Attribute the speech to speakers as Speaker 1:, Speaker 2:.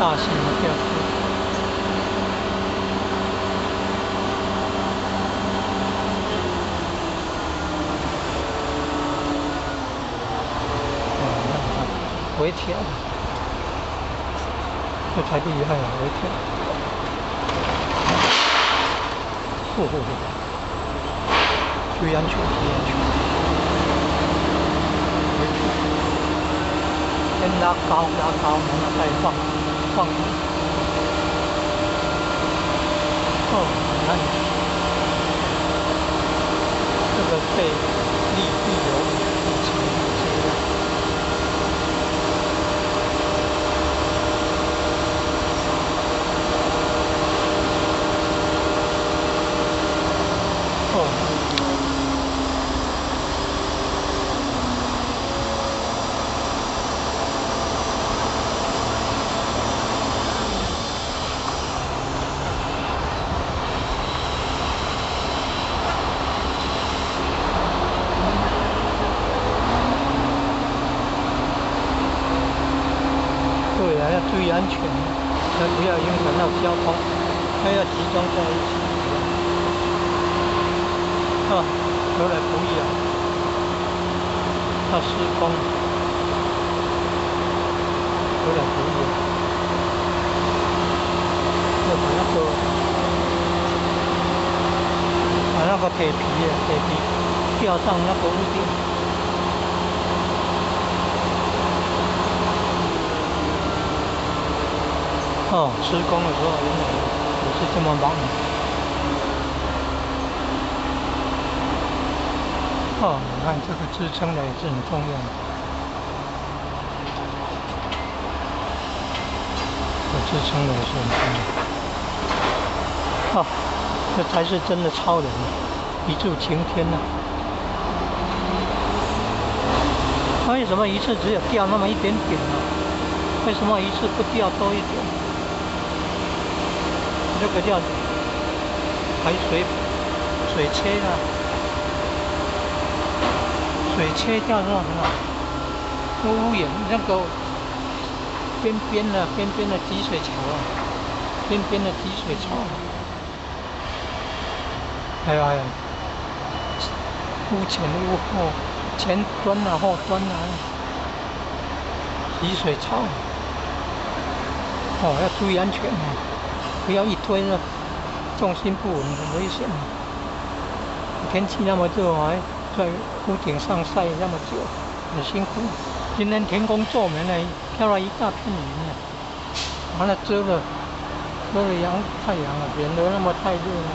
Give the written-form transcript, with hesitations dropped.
Speaker 1: 大型的吊车。回跳，这才厉害啊！回跳，注意安全，注意安全。回跳，先拉高，拉高，然后再放，放。哦，你看，这个被力有力强力接的。对啊，要注意安全，不要影响到交通，还要集中在一起。啊，有点不易啊，要施工，有点不易。要把那个铁皮吊上那个屋顶。哦，施工的时候原来也是这么忙。哦，你看这个支撑的也是很重要的，这支撑的也是很重要。哦，这才是真的超人，一柱擎天呐！为什么一次只有掉那么一点点呢？为什么一次不掉多一点？这个叫排水切啊，水切掉是很好。屋檐那个边边的积水槽啊，边边的积水槽，还有屋前屋后，前端啊后端啊，积水槽。哦，要注意安全啊！不要一推了，重心不稳很危险。天气那么热，还在屋顶上晒那么久，很辛苦。今天天公作美呢，飘了一大片云呢，完了遮了太阳了，免得那么太热了。